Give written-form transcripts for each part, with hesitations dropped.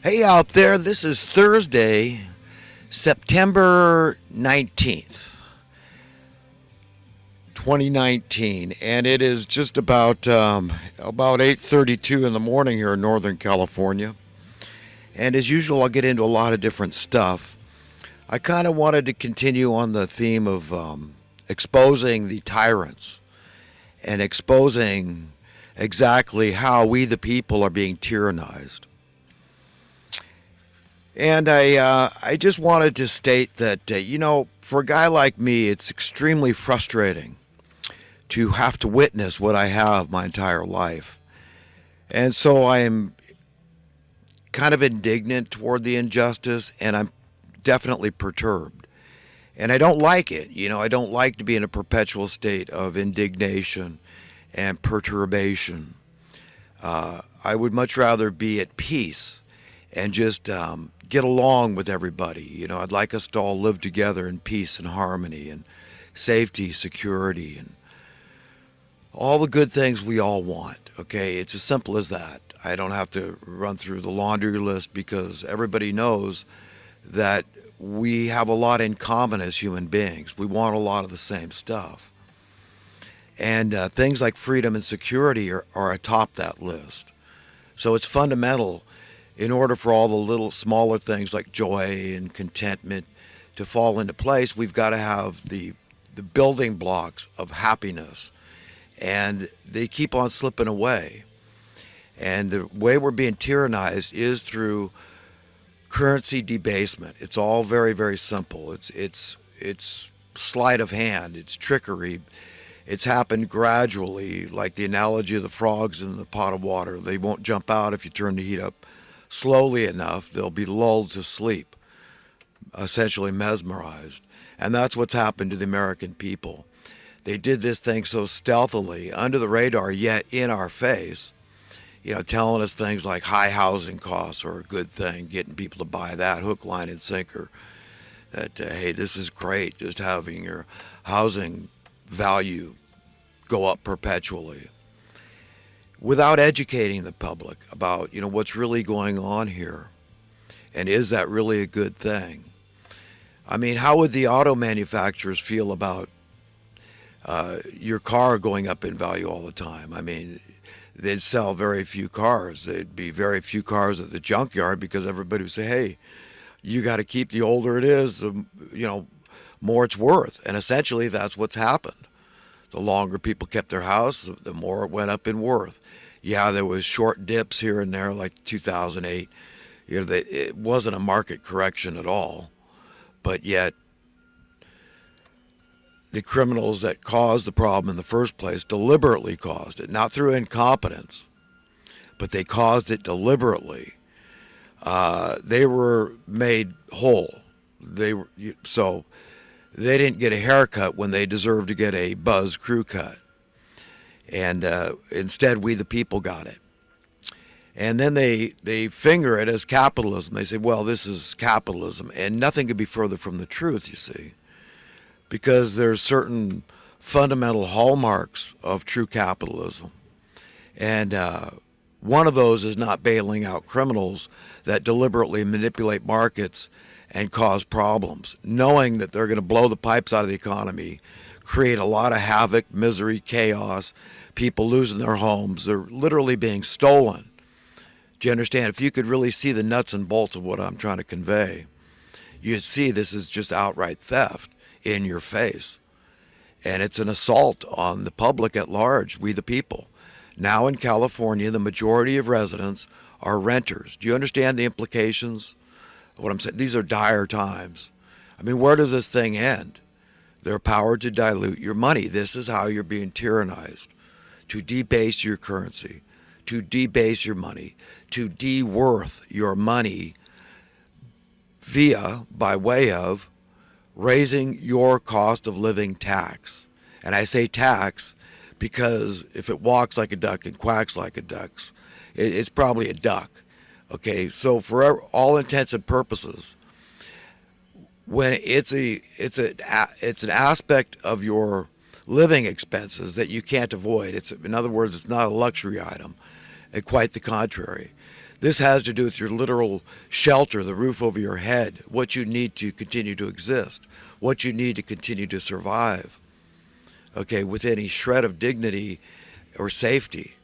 Hey out there, this is Thursday, September 19th, 2019, and it is just about 8:32 in the morning here in Northern California. And as usual, I'll get into a lot of different stuff. I kind of wanted to continue on the theme of exposing the tyrants and exposing exactly how we the people are being tyrannized. And I just wanted to state that, for a guy like me, it's extremely frustrating to have to witness what I have my entire life. And so I am kind of indignant toward the injustice, and I'm definitely perturbed. And I don't like it. I don't like to be in a perpetual state of indignation and perturbation. I would much rather be at peace and just get along with everybody. I'd like us to all live together in peace and harmony and safety, security, and all the good things we all want. Okay, it's as simple as that. I don't have to run through the laundry list because everybody knows that we have a lot in common as human beings. We want a lot of the same stuff. And things like freedom and security are atop that list. So it's fundamental in order for all the little smaller things like joy and contentment to fall into place. We've got to have the building blocks of happiness. And they keep on slipping away. And the way we're being tyrannized is through currency debasement. It's all very, very simple. It's sleight of hand. It's trickery. It's happened gradually, like the analogy of the frogs in the pot of water. They won't jump out if you turn the heat up slowly enough. They'll be lulled to sleep, essentially mesmerized. And that's what's happened to the American people. They did this thing so stealthily, under the radar, yet in our face, telling us things like high housing costs are a good thing, getting people to buy that hook, line, and sinker. That, hey, this is great, just having your housing value go up perpetually, without educating the public about, what's really going on here. And is that really a good thing? I mean, how would the auto manufacturers feel about your car going up in value all the time? I mean, they'd sell very few cars. There'd be very few cars at the junkyard because everybody would say, hey, you got to keep, the older it is, the more it's worth. And essentially that's what's happened. The longer people kept their house, the more it went up in worth. Yeah, there was short dips here and there, like 2008. It wasn't a market correction at all. But yet, the criminals that caused the problem in the first place deliberately caused it, not through incompetence, but they caused it deliberately. They were made whole. So they didn't get a haircut when they deserved to get a buzz crew cut. And instead, we the people got it. And then they finger it as capitalism. They say, well, this is capitalism. And nothing could be further from the truth, you see. Because there's certain fundamental hallmarks of true capitalism. And one of those is not bailing out criminals that deliberately manipulate markets and cause problems, knowing that they're going to blow the pipes out of the economy, create a lot of havoc, misery, chaos, people losing their homes. They're literally being stolen. Do you understand? If you could really see the nuts and bolts of what I'm trying to convey, you'd see this is just outright theft in your face. And it's an assault on the public at large, we the people. Now in California, the majority of residents are renters. Do you understand the implications of what I'm saying? These are dire times. I mean, where does this thing end? Their power to dilute your money. This is how you're being tyrannized. To debase your currency, to debase your money, to de-worth your money by way of raising your cost of living tax. And I say tax because if it walks like a duck and quacks like a duck, it's probably a duck. Okay, so for all intents and purposes, when it's an aspect of your living expenses that you can't avoid. In other words, it's not a luxury item. Quite the contrary. This has to do with your literal shelter, the roof over your head, what you need to continue to exist, what you need to continue to survive, okay, with any shred of dignity or safety,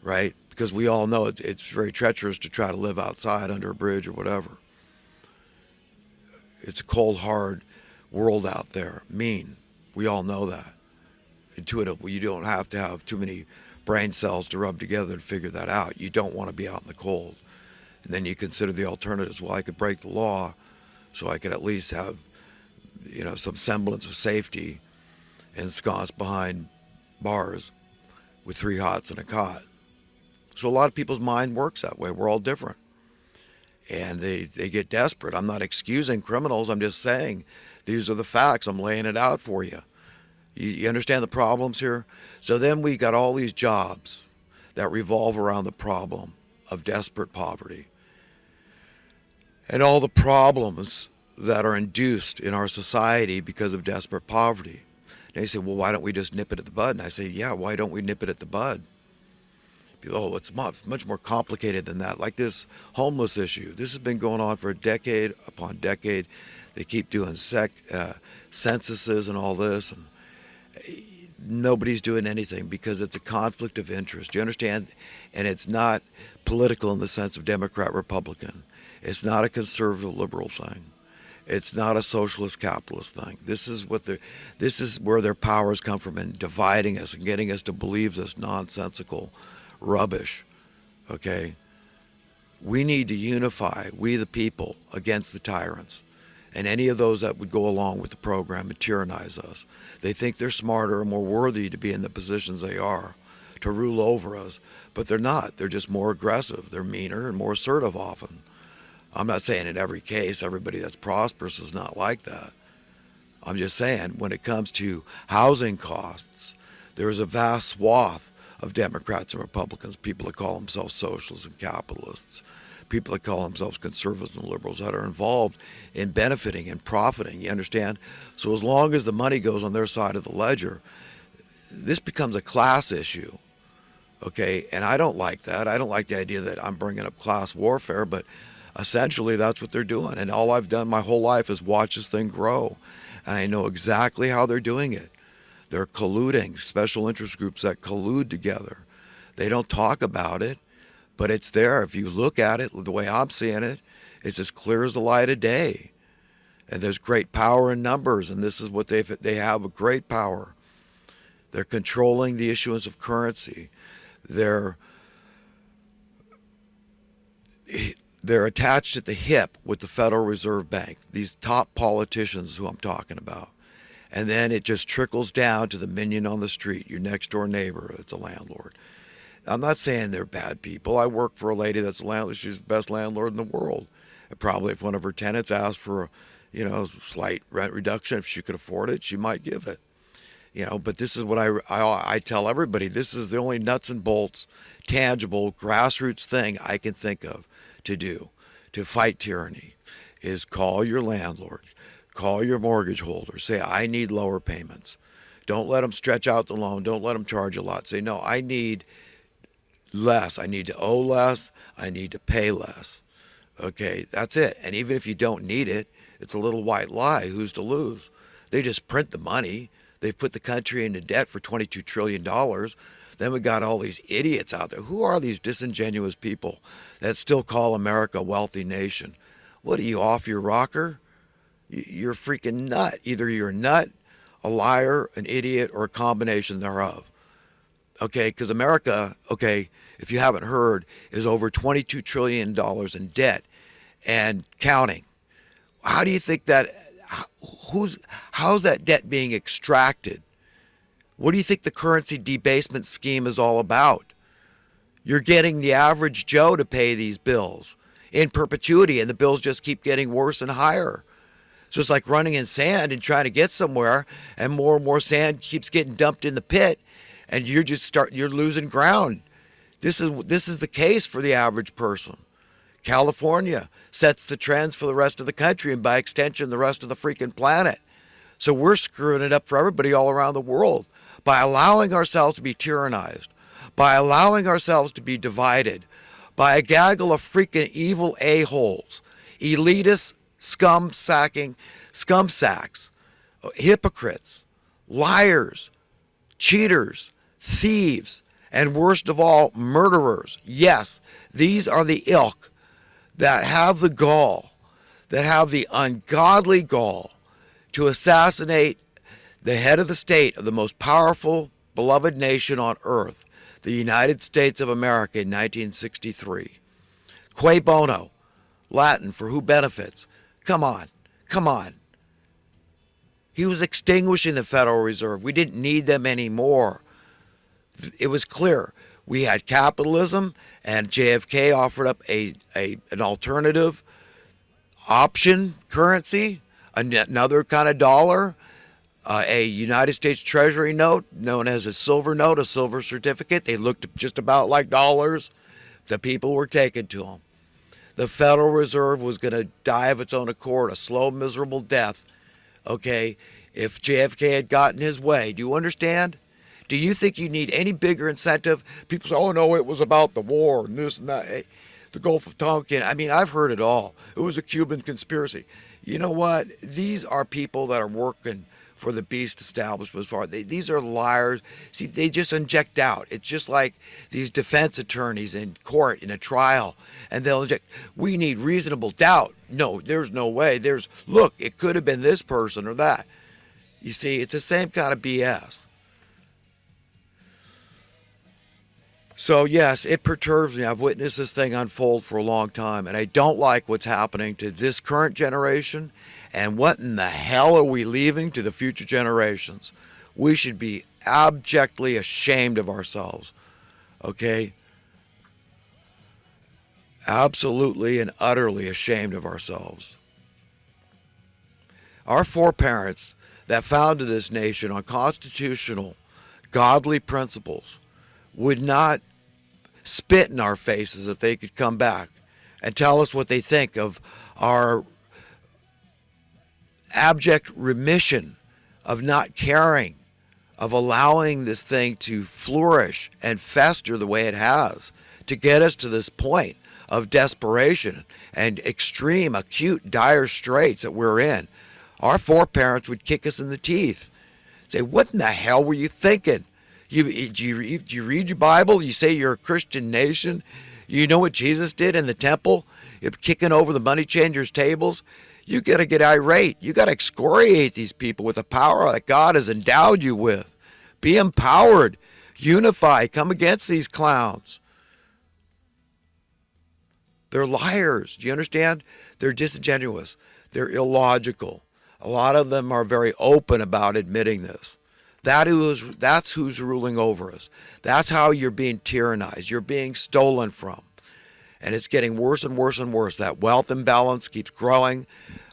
right? Because we all know it's very treacherous to try to live outside under a bridge or whatever. It's a cold, hard world out there, mean. We all know that. Intuitive. You don't have to have too many brain cells to rub together to figure that out. You don't want to be out in the cold. And then you consider the alternatives. Well, I could break the law so I could at least have, some semblance of safety ensconced behind bars with 3 hots and a cot. So a lot of people's mind works that way. We're all different. And they get desperate. I'm not excusing criminals. I'm just saying these are the facts. I'm laying it out for you. You understand the problems here? So then we got all these jobs that revolve around the problem of desperate poverty and all the problems that are induced in our society because of desperate poverty. And they say, well, why don't we just nip it at the bud? And I say, yeah, why don't we nip it at the bud? People, oh, it's much more complicated than that. Like this homeless issue. This has been going on for a decade upon decade. They keep doing censuses and all this, and nobody's doing anything because it's a conflict of interest. Do you understand? And it's not political in the sense of Democrat, Republican. It's not a conservative, liberal thing. It's not a socialist, capitalist thing. This is where their powers come from in dividing us and getting us to believe this nonsensical rubbish, okay? We need to unify, we the people, against the tyrants and any of those that would go along with the program and tyrannize us. They think they're smarter and more worthy to be in the positions they are, to rule over us, but they're not. They're just more aggressive. They're meaner and more assertive often. I'm not saying in every case everybody that's prosperous is not like that. I'm just saying when it comes to housing costs, there is a vast swath of Democrats and Republicans, people that call themselves socialists and capitalists, people that call themselves conservatives and liberals that are involved in benefiting and profiting, you understand? So as long as the money goes on their side of the ledger, this becomes a class issue, okay? And I don't like that. I don't like the idea that I'm bringing up class warfare, but essentially that's what they're doing. And all I've done my whole life is watch this thing grow, and I know exactly how they're doing it. They're colluding, special interest groups that collude together. They don't talk about it, but it's there. If you look at it, the way I'm seeing it, it's as clear as the light of day. And there's great power in numbers, and this is what they have a great power. They're controlling the issuance of currency. They're attached at the hip with the Federal Reserve Bank, these top politicians who I'm talking about. And then it just trickles down to the minion on the street, your next door neighbor that's a landlord. I'm not saying they're bad people. I work for a lady that's a landlord. She's the best landlord in the world. And probably if one of her tenants asked for a slight rent reduction, if she could afford it, she might give it. But this is what I tell everybody. This is the only nuts and bolts, tangible, grassroots thing I can think of to do to fight tyranny is call your landlord. Call your mortgage holder. Say, I need lower payments. Don't let them stretch out the loan. Don't let them charge a lot. Say, no, I need less. I need to owe less. I need to pay less. Okay, that's it. And even if you don't need it, it's a little white lie. Who's to lose? They just print the money. They've put the country into debt for $22 trillion. Then we got all these idiots out there. Who are these disingenuous people that still call America a wealthy nation? What, are you off your rocker? You're a freaking nut. Either you're a nut, a liar, an idiot, or a combination thereof. Okay, because America, okay, if you haven't heard, is over $22 trillion in debt and counting. How do you think that, how's that debt being extracted? What do you think the currency debasement scheme is all about? You're getting the average Joe to pay these bills in perpetuity, and the bills just keep getting worse and higher. So it's like running in sand and trying to get somewhere, and more sand keeps getting dumped in the pit, and you're losing ground. This is the case for the average person. California sets the trends for the rest of the country, and by extension, the rest of the freaking planet. So we're screwing it up for everybody all around the world by allowing ourselves to be tyrannized, by allowing ourselves to be divided, by a gaggle of freaking evil a-holes, elitist scum sacks, hypocrites, liars, cheaters, thieves, and worst of all, murderers. Yes, these are the ilk that have the gall, that have the ungodly gall to assassinate the head of the state of the most powerful, beloved nation on earth, the United States of America in 1963. Cui bono, Latin for who benefits. Come on, come on. He was extinguishing the Federal Reserve. We didn't need them anymore. It was clear. We had capitalism, and JFK offered up an alternative option currency, another kind of dollar, a United States Treasury note known as a silver note, a silver certificate. They looked just about like dollars. The people were taken to them. The Federal Reserve was going to die of its own accord, a slow, miserable death, okay, if JFK had gotten his way. Do you understand? Do you think you need any bigger incentive? People say, oh, no, it was about the war and this and that, the Gulf of Tonkin. I mean, I've heard it all. It was a Cuban conspiracy. You know what? These are people that are working for the beast establishment. These are liars. See, they just inject doubt. It's just like these defense attorneys in court in a trial, and they'll inject, we need reasonable doubt. No, there's no way. Look, it could have been this person or that. You see, it's the same kind of BS. So, yes, it perturbs me. I've witnessed this thing unfold for a long time, and I don't like what's happening to this current generation. And what in the hell are we leaving to the future generations? We should be abjectly ashamed of ourselves, okay? Absolutely and utterly ashamed of ourselves. Our foreparents that founded this nation on constitutional, godly principles would not spit in our faces if they could come back and tell us what they think of our abject remission of not caring, of allowing this thing to flourish and fester the way it has, to get us to this point of desperation and extreme, acute, dire straits that we're in. Our foreparents would kick us in the teeth, say, what in the hell were you thinking? Do you read your Bible? You say you're a Christian nation? You know what Jesus did in the temple? You're kicking over the money changers' tables. You got to get irate. You got to excoriate these people with the power that God has endowed you with. Be empowered. Unify. Come against these clowns. They're liars. Do you understand? They're disingenuous. They're illogical. A lot of them are very open about admitting this. That's who's ruling over us. That's how you're being tyrannized. You're being stolen from. And it's getting worse and worse and worse. That wealth imbalance keeps growing.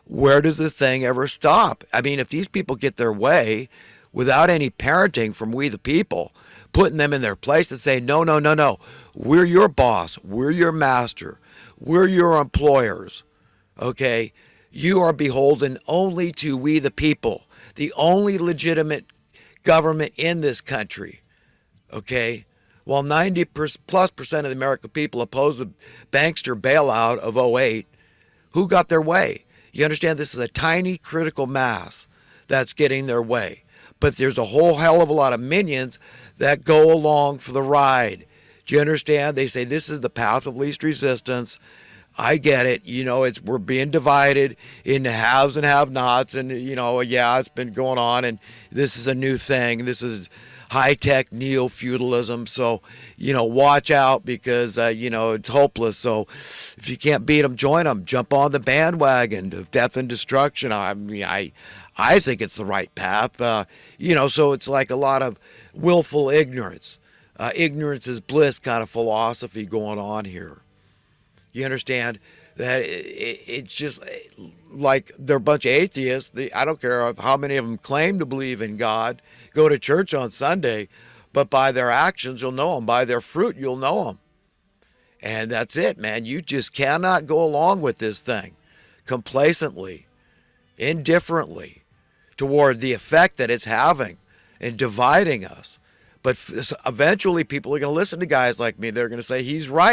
Where does this thing ever stop? I mean, if these people get their way without any parenting from we the people, putting them in their place and saying, no, no, no, no. We're your boss. We're your master. We're your employers. Okay? You are beholden only to we the people. The only legitimate government in this country, okay? While 90+% of the American people opposed the bankster bailout of '08, who got their way? You understand this is a tiny critical mass that's getting their way. But there's a whole hell of a lot of minions that go along for the ride. Do you understand? They say this is the path of least resistance. I get it. You know, we're being divided into haves and have-nots, and, you know, yeah, it's been going on, and this is a new thing. This is high-tech neo-feudalism, so, you know, watch out because, you know, it's hopeless. So if you can't beat them, join them. Jump on the bandwagon of death and destruction. I mean, I think it's the right path. You know, so it's like a lot of willful ignorance. Ignorance is bliss kind of philosophy going on here. You understand that it's just like they're a bunch of atheists. I don't care how many of them claim to believe in God, go to church on Sunday, but by their actions you'll know them. By their fruit you'll know them. And that's it, man. You just cannot go along with this thing complacently, indifferently, toward the effect that it's having in dividing us. But eventually people are going to listen to guys like me. They're going to say, he's right.